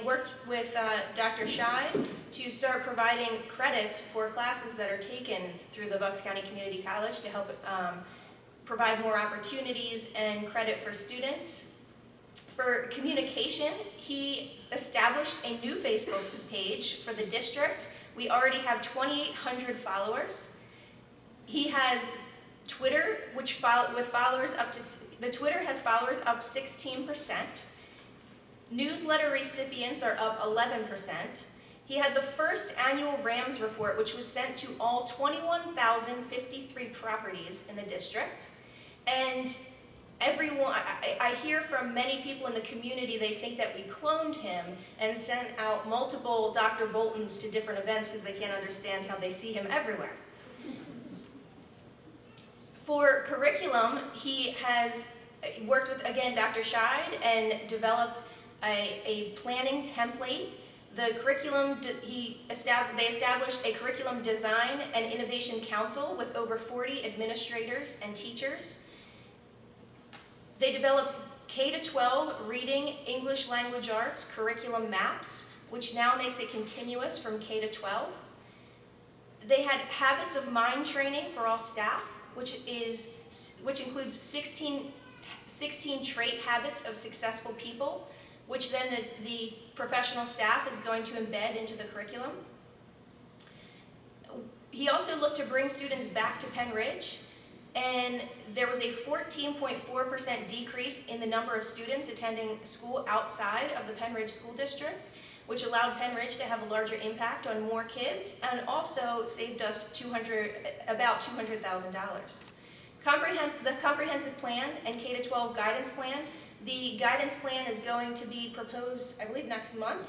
worked with Dr. Scheid to start providing credits for classes that are taken through the Bucks County Community College to help provide more opportunities and credit for students. For communication, he established a new Facebook page for the district. We already have 2,800 followers. He has Twitter, the Twitter has followers up 16%. Newsletter recipients are up 11%. He had the first annual RAMS report, which was sent to all 21,053 properties in the district. And everyone, I hear from many people in the community, they think that we cloned him and sent out multiple Dr. Boltons to different events because they can't understand how they see him everywhere. For curriculum, he has worked with, again, Dr. Scheid and developed a planning template. The curriculum, they established a curriculum design and innovation council with over 40 administrators and teachers. They developed K-12 reading English language arts curriculum maps, which now makes it continuous from K-12. They had habits of mind training for all staff, which includes 16 trait habits of successful people, which then the professional staff is going to embed into the curriculum. He also looked to bring students back to Pennridge, and there was a 14.4% decrease in the number of students attending school outside of the Pennridge School District, which allowed Pennridge to have a larger impact on more kids and also saved us about $200,000. The comprehensive plan and K-12 guidance plan. The guidance plan is going to be proposed, I believe, next month,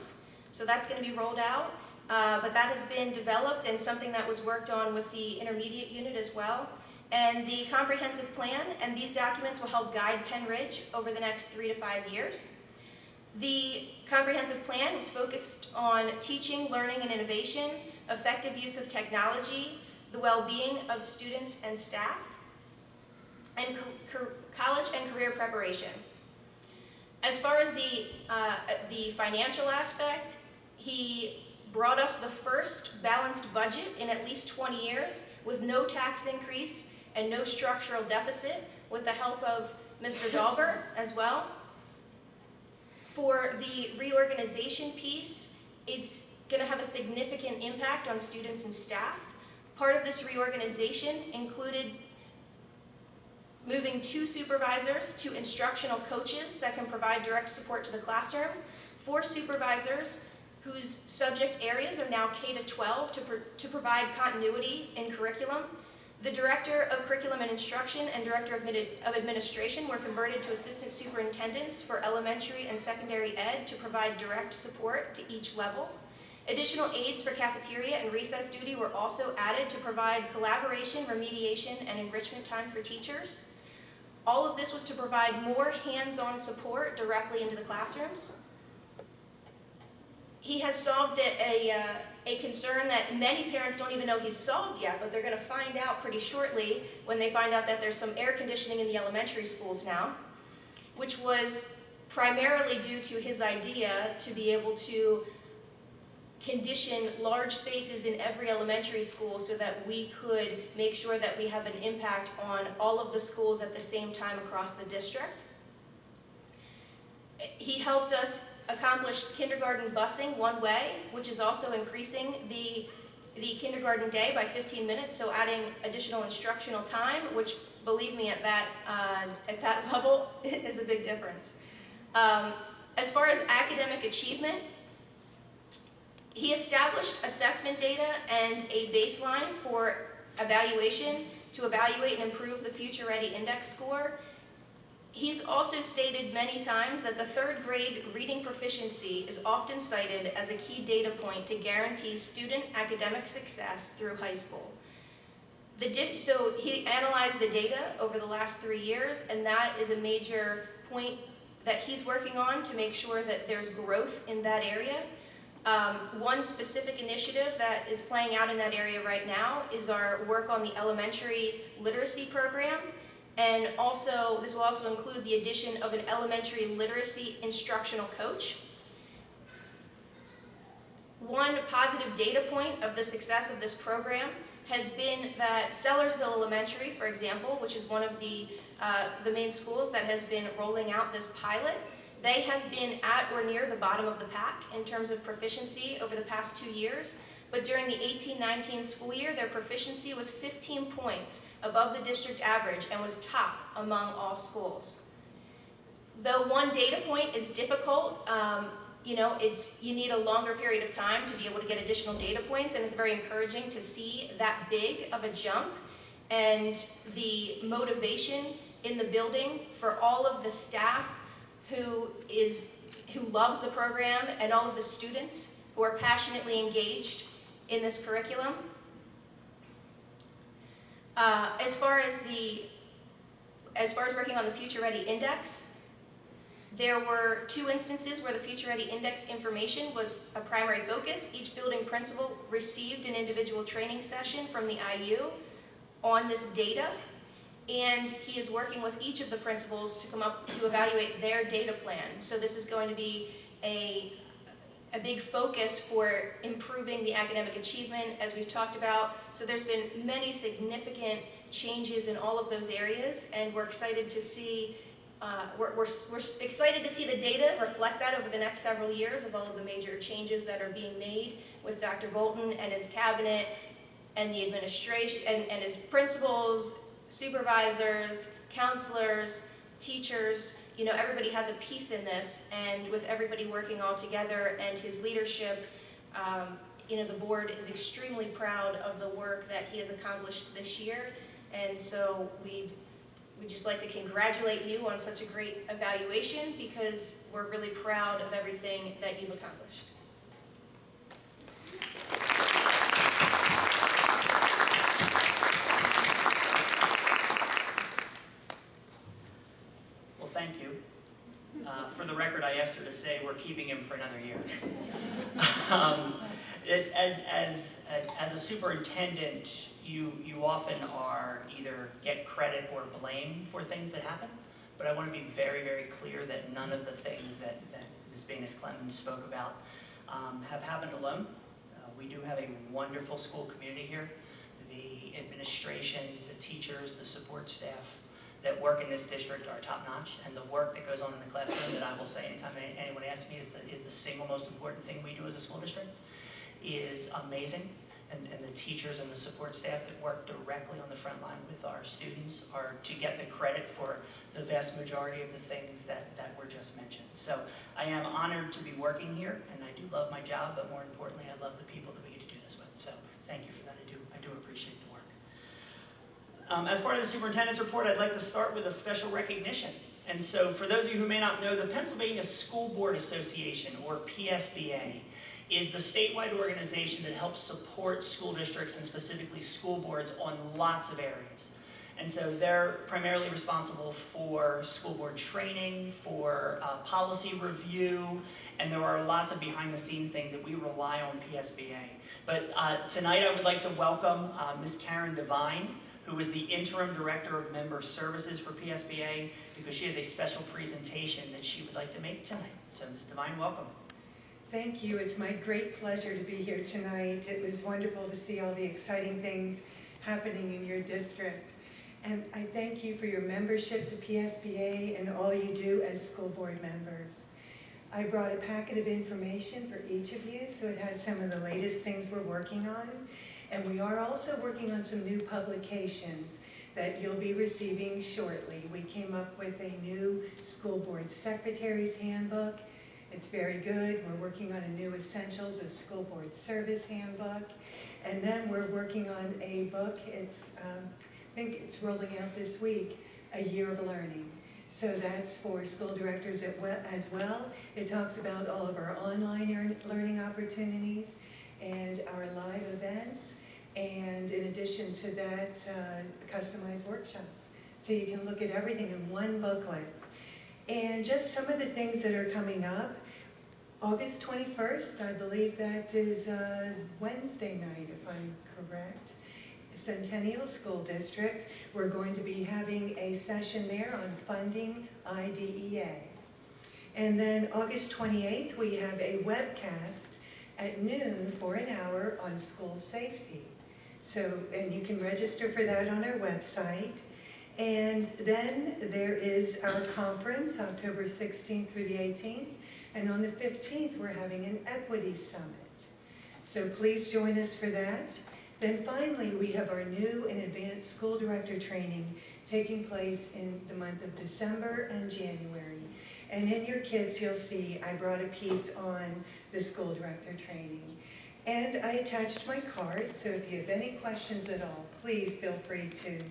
so that's going to be rolled out. But that has been developed and something that was worked on with the intermediate unit as well. And the comprehensive plan and these documents will help guide Pennridge over the next 3 to 5 years. The comprehensive plan was focused on teaching, learning, and innovation, effective use of technology, the well-being of students and staff, and college and career preparation. As far as the financial aspect, he brought us the first balanced budget in at least 20 years with no tax increase and no structural deficit, with the help of Mr. Dahlberg as well. For the reorganization piece, it's going to have a significant impact on students and staff. Part of this reorganization included moving 2 supervisors to instructional coaches that can provide direct support to the classroom, 4 supervisors whose subject areas are now K-12 to provide continuity in curriculum. The Director of Curriculum and Instruction and Director of Administration were converted to assistant superintendents for elementary and secondary ed to provide direct support to each level. Additional aides for cafeteria and recess duty were also added to provide collaboration, remediation, and enrichment time for teachers. All of this was to provide more hands-on support directly into the classrooms. He has solved a concern that many parents don't even know he's solved yet, but they're going to find out pretty shortly when they find out that there's some air conditioning in the elementary schools now, which was primarily due to his idea to be able to condition large spaces in every elementary school so that we could make sure that we have an impact on all of the schools at the same time across the district. He helped us accomplish kindergarten busing one way, which is also increasing the kindergarten day by 15 minutes, so adding additional instructional time, which, believe me, at that level is a big difference. As far as academic achievement, he established assessment data and a baseline for evaluation to evaluate and improve the Future Ready Index score. He's also stated many times that the 3rd grade reading proficiency is often cited as a key data point to guarantee student academic success through high school. So he analyzed the data over the last 3 years, and that is a major point that he's working on to make sure that there's growth in that area. One specific initiative that is playing out in that area right now is our work on the elementary literacy program. And also, this will also include the addition of an elementary literacy instructional coach. one positive data point of the success of this program has been that Sellersville Elementary, for example, which is one of the main schools that has been rolling out this pilot, they have been at or near the bottom of the pack in terms of proficiency over the past 2 years. But during the 18-19 school year, their proficiency was 15 points above the district average and was top among all schools. Though one data point is difficult, you need a longer period of time to be able to get additional data points, and it's very encouraging to see that big of a jump and the motivation in the building for all of the staff who loves the program and all of the students who are passionately engaged in this curriculum. As far as working on the Future Ready Index, there were 2 instances where the Future Ready Index information was a primary focus. Each building principal received an individual training session from the IU on this data, and he is working with each of the principals to come up to evaluate their data plan. So this is going to be a big focus for improving the academic achievement, as we've talked about. So there's been many significant changes in all of those areas, and we're excited to see we're excited to see the data reflect that over the next several years of all of the major changes that are being made with Dr. Bolton and his cabinet and the administration and his principals, supervisors, counselors, teachers. Everybody has a piece in this, and with everybody working all together and his leadership, the board is extremely proud of the work that he has accomplished this year, and so we'd just like to congratulate you on such a great evaluation, because we're really proud of everything that you've accomplished. Well, thank you. For the record, I asked her to say we're keeping him for another year. As a superintendent, you often either get credit or blame for things that happen, but I want to be very, very clear that none of the things that Ms. Baines-Clemens spoke about have happened alone. We do have a wonderful school community here. The administration, the teachers, the support staff that work in this district are top-notch, and the work that goes on in the classroom, that I will say anytime anyone asks me is the single most important thing we do as a school district, is amazing. And the teachers and the support staff that work directly on the front line with our students are to get the credit for the vast majority of the things that were just mentioned. So I am honored to be working here, and I do love my job, but more importantly, I love the people that we get to do this with. So thank you for that. I do appreciate the work. As part of the superintendent's report, I'd like to start with a special recognition. And so for those of you who may not know, the Pennsylvania School Board Association, or PSBA, is the statewide organization that helps support school districts and specifically school boards on lots of areas. And so they're primarily responsible for school board training, for policy review, and there are lots of behind-the-scenes things that we rely on PSBA. But tonight I would like to welcome Ms. Karen Devine, who is the Interim Director of Member Services for PSBA, because she has a special presentation that she would like to make tonight. So Ms. Devine, welcome. Thank you. It's my great pleasure to be here tonight. It was wonderful to see all the exciting things happening in your district. And I thank you for your membership to PSBA and all you do as school board members. I brought a packet of information for each of you, so it has some of the latest things we're working on. And we are also working on some new publications that you'll be receiving shortly. We came up with a new school board secretary's handbook. It's very good. We're working on a new Essentials of School Board Service handbook. And then we're working on a book, I think it's rolling out this week, A Year of Learning. So that's for school directors as well. It talks about all of our online learning opportunities and our live events. And in addition to that, customized workshops. So you can look at everything in one booklet. And just some of the things that are coming up. August 21st, I believe that is Wednesday night, if I'm correct. Centennial School District. We're going to be having a session there on funding IDEA. And then August 28th, we have a webcast at noon for an hour on school safety. So, and you can register for that on our website. And then there is our conference, October 16th through the 18th. And on the 15th, we're having an equity summit. So please join us for that. Then finally, we have our new and advanced school director training taking place in the month of December and January. And in your kits, you'll see I brought a piece on the school director training. And I attached my card, so if you have any questions at all, please feel free to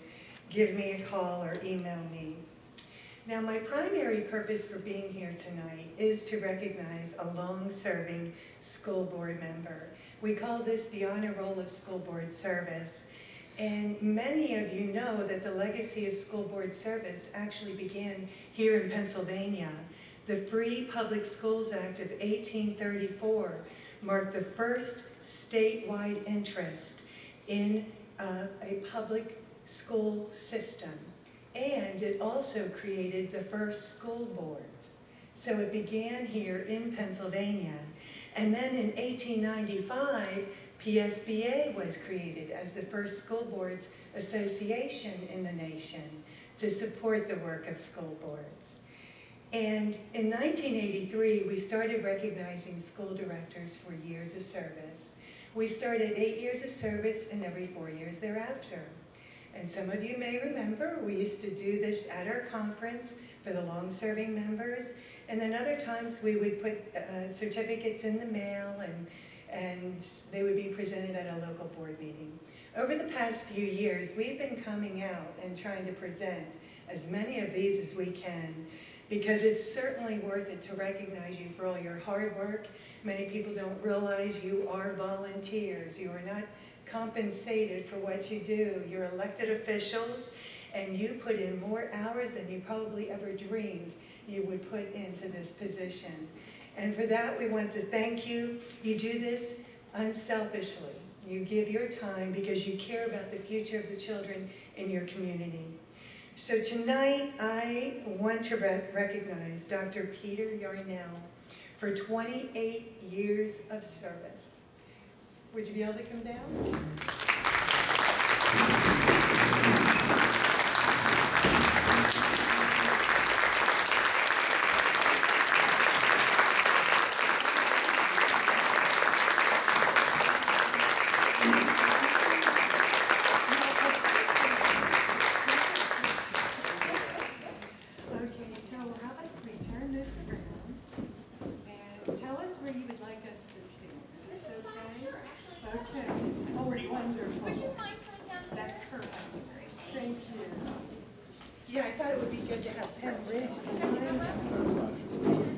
give me a call or email me. Now, my primary purpose for being here tonight is to recognize a long-serving school board member. We call this the honor roll of school board service. And many of you know that the legacy of school board service actually began here in Pennsylvania. The Free Public Schools Act of 1834 marked the first statewide interest in a public school system. And it also created the first school boards. So it began here in Pennsylvania. And then in 1895, PSBA was created as the first school boards association in the nation to support the work of school boards. And in 1983, we started recognizing school directors for years of service. We started 8 years of service and every 4 years thereafter. And some of you may remember, we used to do this at our conference for the long-serving members. And then other times we would put certificates in the mail and they would be presented at a local board meeting. Over the past few years, we've been coming out and trying to present as many of these as we can, because it's certainly worth it to recognize you for all your hard work. Many people don't realize you are volunteers. You are not compensated for what you do. You're elected officials, and you put in more hours than you probably ever dreamed you would put into this position. And for that, we want to thank you. You do this unselfishly. You give your time because you care about the future of the children in your community. So tonight, I want to recognize Dr. Peter Yarnell for 28 years of service. Would you be able to come down? Okay, so how about we turn this around and tell us where you would like us to stand. Is this okay? Sure, actually. Okay. Oh, wonderful. Would you mind coming down? That's perfect. Thank you. Yeah, I thought it would be good to have Pennridge behind us.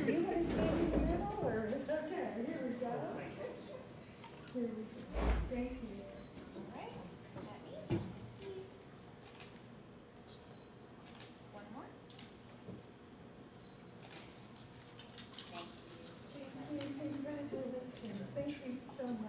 You want to stand in the middle, or? Okay, here we go. Here we go. Thank you. All right. That means one more. Thank you. Congratulations. Thank you so much.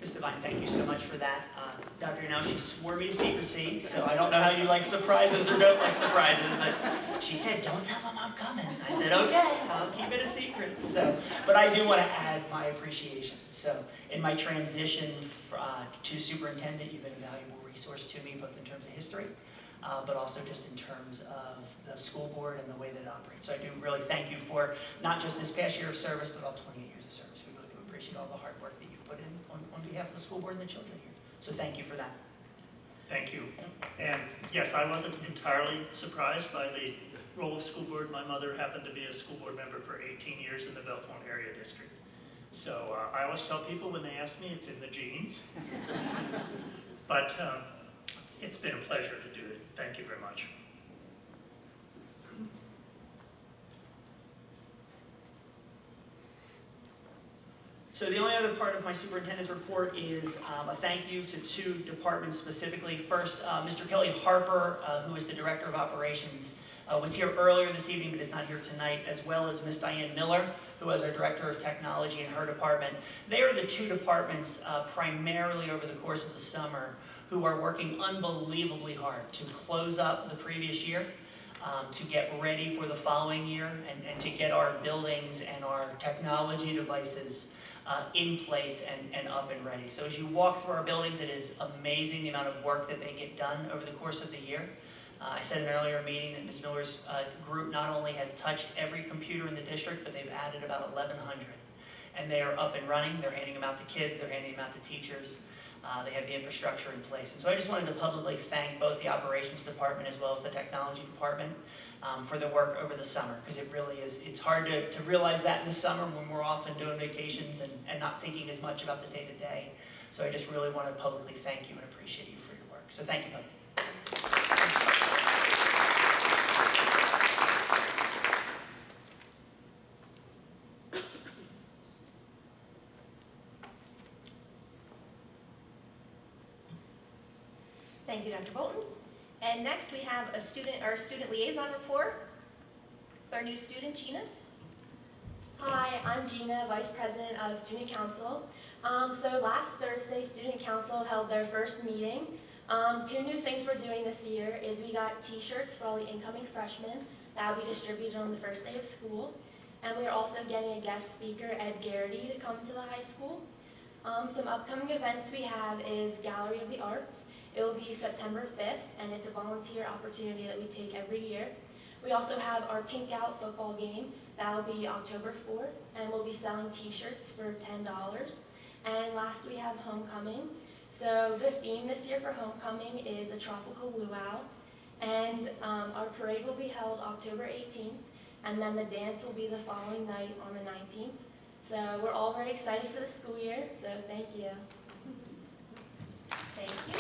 Ms. Devine, thank you so much for that. Dr. Yanel, she swore me to secrecy, so I don't know how you like surprises or don't like surprises, but she said, don't tell them I'm coming. I said, okay, I'll keep it a secret. So, but I do want to add my appreciation. So in my transition to superintendent, you've been a valuable resource to me, both in terms of history, but also just in terms of the school board and the way that it operates. So I do really thank you for not just this past year of service, but all 28 years of service. We really do appreciate all the hard work that you've put in on behalf of the school board and the children here. So thank you for that. Thank you. And yes, I wasn't entirely surprised by the role of school board. My mother happened to be a school board member for 18 years in the Bellefonte area district. So I always tell people when they ask me, it's in the genes. But it's been a pleasure to do it. Thank you very much. So the only other part of my superintendent's report is a thank you to two departments specifically. First, Mr. Kelly Harper, who is the Director of Operations, was here earlier this evening but is not here tonight, as well as Ms. Diane Miller, who is our Director of Technology in her department. They are the two departments primarily over the course of the summer who are working unbelievably hard to close up the previous year, to get ready for the following year, and to get our buildings and our technology devices in place and up and ready. So as you walk through our buildings, it is amazing the amount of work that they get done over the course of the year. I said in an earlier meeting that Ms. Miller's group not only has touched every computer in the district, but they've added about 1,100. And they are up and running. They're handing them out to kids. They're handing them out to teachers. They have the infrastructure in place. And so I just wanted to publicly thank both the operations department as well as the technology department for the work over the summer, because it really is, it's hard to realize that in the summer when we're off and doing vacations and not thinking as much about the day-to-day. So I just really want to publicly thank you and appreciate you for your work. So thank you both. Thank you, Dr. Bolton. And next we have our student liaison report with our new student, Gina. Hi, I'm Gina, Vice President of Student Council. So last Thursday, Student Council held their first meeting. Two new things we're doing this year is we got t-shirts for all the incoming freshmen that will be distributed on the first day of school. And we're also getting a guest speaker, Ed Garrity, to come to the high school. Some upcoming events we have is Gallery of the Arts. It will be September 5th, and it's a volunteer opportunity that we take every year. We also have our Pink Out football game. That will be October 4th, and we'll be selling t-shirts for $10. And last we have homecoming. So the theme this year for homecoming is a tropical luau. And our parade will be held October 18th, and then the dance will be the following night on the 19th. So we're all very excited for the school year, so thank you. Thank you.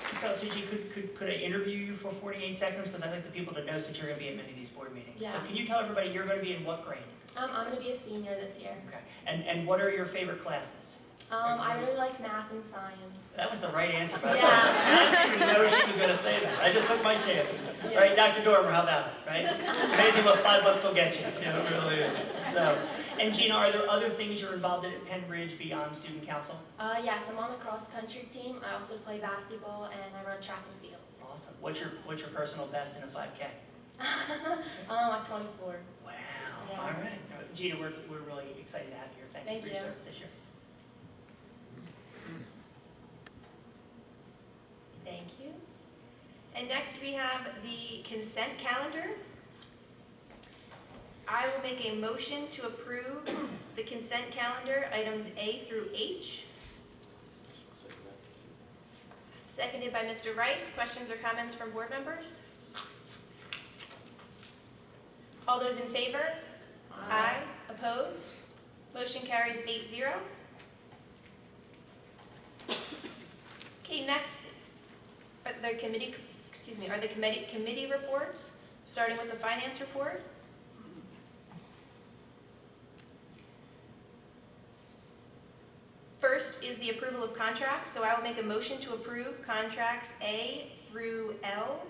Ms. Palatucci, could I interview you for 48 seconds? Because I'd like the people to know since you're going to be at many of these board meetings. Yeah. So can you tell everybody you're going to be in what grade? I'm going to be a senior this year. Okay. And what are your favorite classes? I really like math and science. That was the right answer, by the way. Yeah. I didn't even know she was going to say that. I just took my chances. Yeah. All right, Dr. Dormer, how about it, right? It's amazing what $5 will get you. Yeah, it really is. So, and Gina, are there other things you're involved in at Pennridge beyond student council? Yes, I'm on the cross-country team. I also play basketball, and I run track and field. Awesome. What's your personal best in a 5K? I'm 24. Wow. Yeah. All right. Gina, we're really excited to have you here. Thank you for your service this year. Thank you. And next we have the consent calendar. I will make a motion to approve the consent calendar, items A through H. Seconded by Mr. Rice. Questions or comments from board members? All those in favor? Aye. Opposed? Motion carries 8-0. Okay, next are the committee reports, starting with the finance report. First is the approval of contracts, so I will make a motion to approve contracts A through L.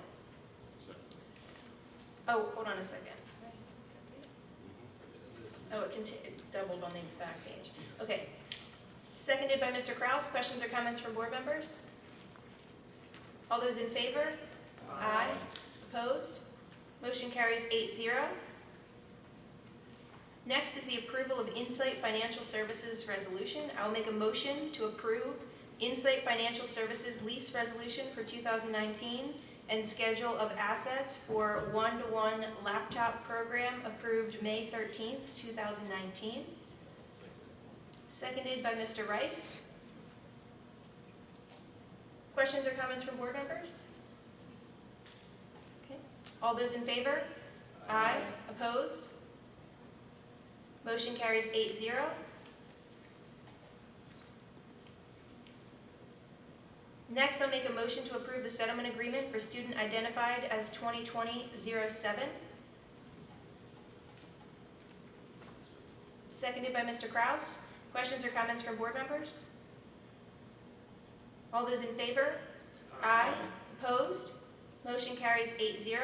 Oh, hold on a second. Oh, it doubled on the back page. Okay. Seconded by Mr. Kraus. Questions or comments from board members? All those in favor? Aye. Opposed? Motion carries 8-0. Next is the approval of Insight Financial Services resolution. I will make a motion to approve Insight Financial Services lease resolution for 2019 and schedule of assets for one-to-one laptop program approved May 13th, 2019. Seconded by Mr. Rice. Questions or comments from board members? Okay. All those in favor? Aye. Opposed? Motion carries 8-0. Next, I'll make a motion to approve the settlement agreement for student identified as 2020-07. Seconded by Mr. Kraus. Questions or comments from board members? All those in favor? Aye. Opposed? Motion carries 8-0.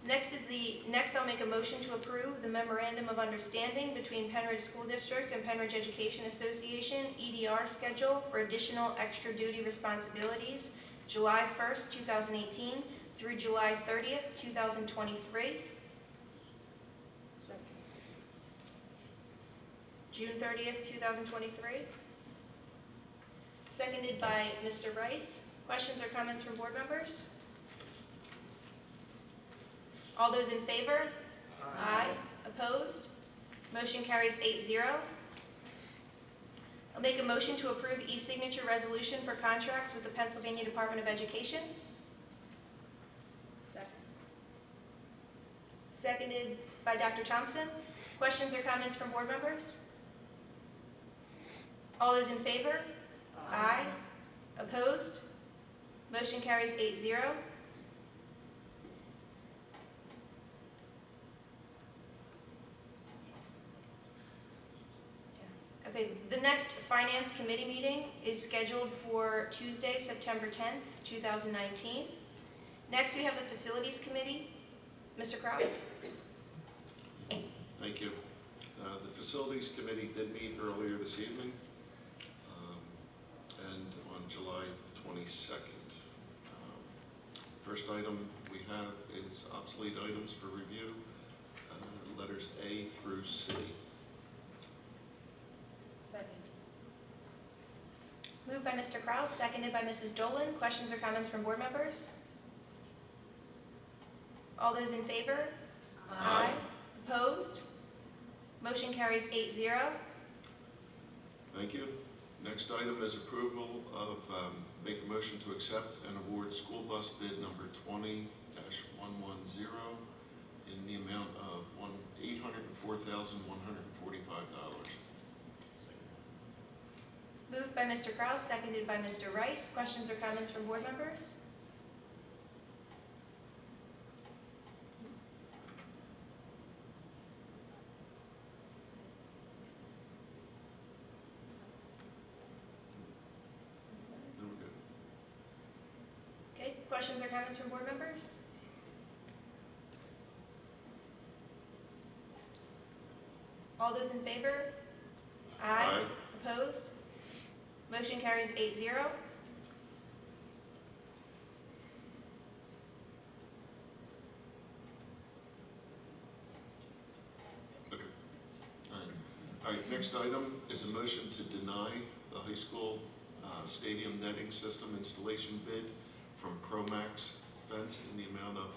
Next I'll make a motion to approve the memorandum of understanding between Pennridge School District and Pennridge Education Association EDR schedule for additional extra duty responsibilities, July 1st, 2018 through July 30th, 2023. June 30th, 2023. Seconded by Mr. Rice. Questions or comments from board members? All those in favor? Aye. Opposed? Motion carries 8-0. I'll make a motion to approve e-signature resolution for contracts with the Pennsylvania Department of Education. Seconded by Dr. Thompson. Questions or comments from board members? All those in favor? Aye. Opposed? Motion carries 8-0. Okay, the next Finance Committee meeting is scheduled for Tuesday, September 10th, 2019. Next, we have the Facilities Committee. Mr. Kraus? Thank you. The Facilities Committee did meet earlier this evening and on July 22nd. First item we have is obsolete items for review, letters A through C. Moved by Mr. Kraus, seconded by Mrs. Dolan. Questions or comments from board members? All those in favor? Aye. Opposed? Motion carries 8-0. Thank you. Next item is approval of, make a motion to accept and award school bus bid number 20-110 in the amount of $804,145. Moved by Mr. Kraus, seconded by Mr. Rice. Questions or comments from board members? No, we're good. Okay, questions or comments from board members? All those in favor? Aye. Opposed? Motion carries 8-0. Okay. All right, next item is a motion to deny the high school stadium netting system installation bid from Promax Fence in the amount of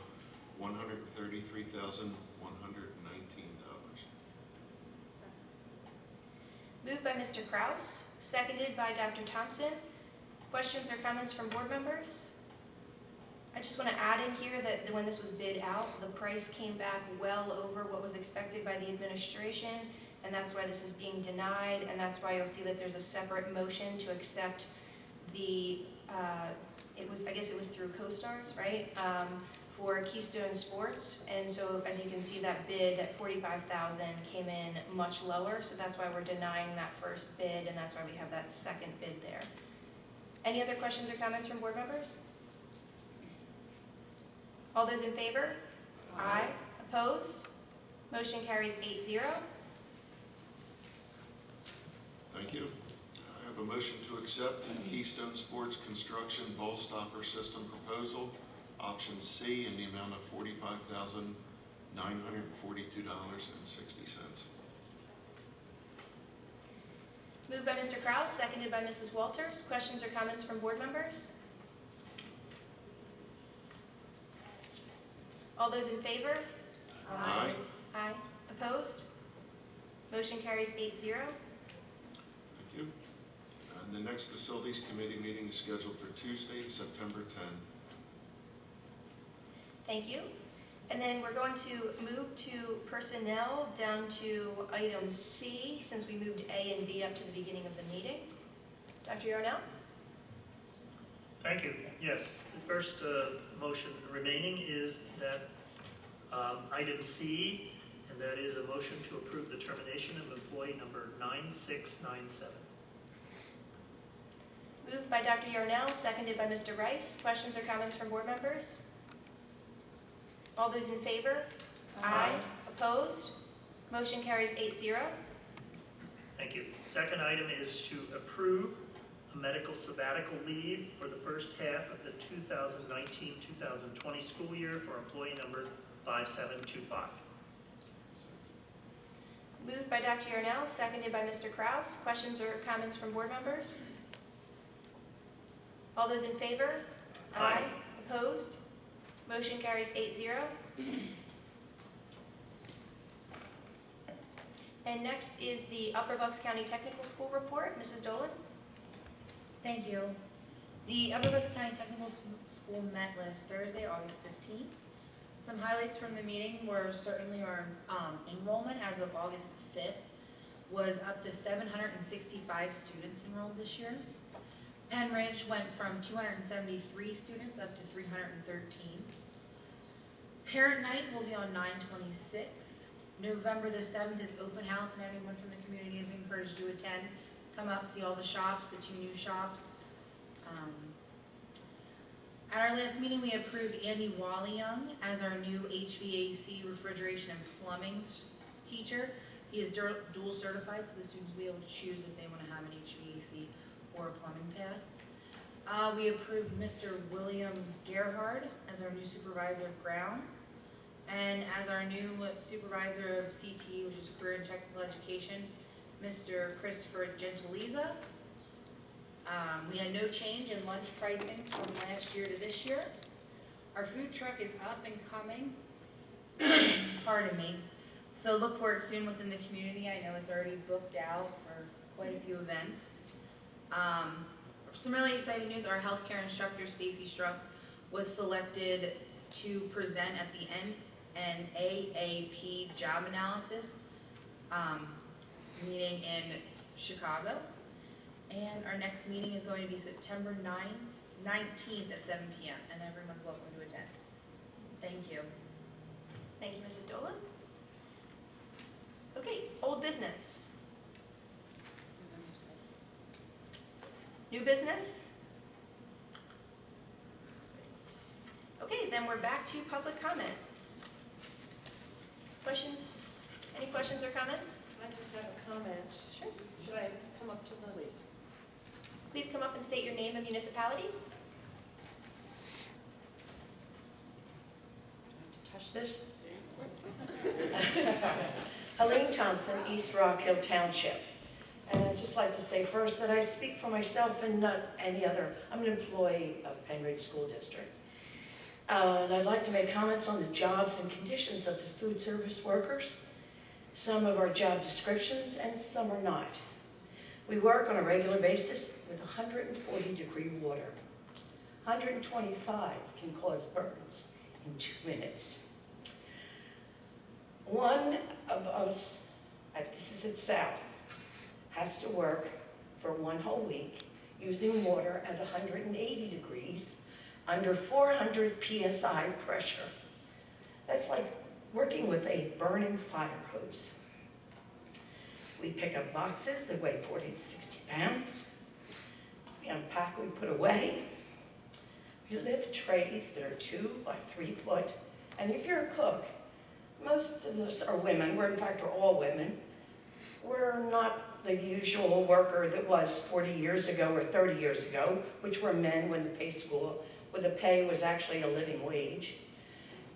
$133,119. Moved by Mr. Kraus, seconded by Dr. Thompson. Questions or comments from board members? I just want to add in here that when this was bid out, the price came back well over what was expected by the administration, and that's why this is being denied, and that's why you'll see that there's a separate motion to accept the, I guess it was through CoStars, right? For Keystone Sports, and so as you can see, that bid at $45,000 came in much lower, so that's why we're denying that first bid, and that's why we have that second bid there. Any other questions or comments from board members? All those in favor? Aye. Opposed? Motion carries 8-0. Thank you. I have a motion to accept Keystone Sports Construction Bowl Stopper System proposal, option C, in the amount of $45,942.60. Moved by Mr. Kraus, seconded by Mrs. Walters. Questions or comments from board members? All those in favor? Aye. Aye. Opposed? Motion carries 8-0. Thank you. And the next Facilities Committee meeting is scheduled for Tuesday, September 10. Thank you. And then we're going to move to personnel down to item C, since we moved A and B up to the beginning of the meeting. Dr. Yarnell? Thank you. Yes, the first motion remaining is that item C, and that is a motion to approve the termination of employee number 9697. Moved by Dr. Yarnell, seconded by Mr. Rice. Questions or comments from board members? All those in favor? Aye. Opposed? Motion carries 8-0. Thank you. Second item is to approve a medical sabbatical leave for the first half of the 2019-2020 school year for employee number 5725. Moved by Dr. Yarnell, seconded by Mr. Kraus. Questions or comments from board members? All those in favor? Aye. Opposed? Motion carries 8-0. And next is the Upper Bucks County Technical School report. Mrs. Dolan? Thank you. The Upper Bucks County Technical School met last Thursday, August 15th. Some highlights from the meeting were certainly our enrollment as of August 5th was up to 765 students enrolled this year. Pennridge went from 273 students up to 313. Parent night will be on 9/26. November the 7th is open house, and anyone from the community is encouraged to attend. Come up, see all the shops, the 2 new shops. At our last meeting, we approved Andy Wallyung as our new HVAC, refrigeration, and plumbing teacher. He is dual certified, so the students will be able to choose if they want to have an HVAC or a plumbing pad. We approved Mr. William Gerhard as our new supervisor of grounds. And as our new supervisor of CTE, which is Career and Technical Education, Mr. Christopher Gentiliza. We had no change in lunch pricings from last year to this year. Our food truck is up and coming. Pardon me. So look for it soon within the community. I know it's already booked out for quite a few events. Some really exciting news, our healthcare instructor, Stacy Struck, was selected to present at the NAAP job analysis meeting in Chicago. And our next meeting is going to be September 19th at 7 p.m. and everyone's welcome to attend. Thank you. Thank you, Mrs. Dolan. Okay, old business. New business? Okay, then we're back to public comment. Questions? Any questions or comments? I just have a comment. Sure. Should I come up to Lily's? Please come up and state your name and municipality. Touch this? Helene Thompson, East Rock Hill Township. And I'd just like to say first that I speak for myself and not any other. I'm an employee of Pennridge School District. And I'd like to make comments on the jobs and conditions of the food service workers. Some of our job descriptions and some are not. We work on a regular basis with 140-degree water. 125 can cause burns in 2 minutes. One of us, this is at South, has to work for 1 whole week using water at 180 degrees under 400 psi pressure. That's like working with a burning fire hose. We pick up boxes that weigh 40 to 60 pounds. We unpack, we put away. We lift trays that are 2 by 3 foot. And if you're a cook, most of us are women. In fact, we're all women. We're not the usual worker that was 40 years ago or 30 years ago, which were men when the pay was actually a living wage.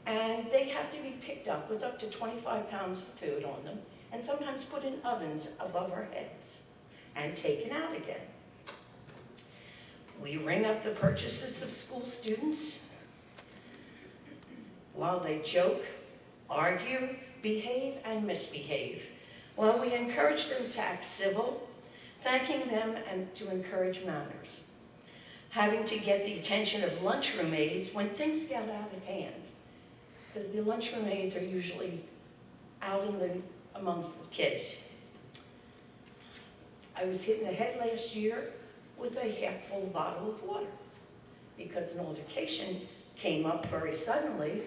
And they have to be picked up with up to 25 pounds of food on them, and sometimes put in ovens above our heads and taken out again. We ring up the purchases of school students while they joke, argue, behave, and misbehave, while we encourage them to act civil, thanking them and to encourage manners. Having to get the attention of lunchroom aides when things get out of hand, because the lunchroom aides are usually out amongst the kids. I was hit in the head last year with a half-full bottle of water because an altercation came up very suddenly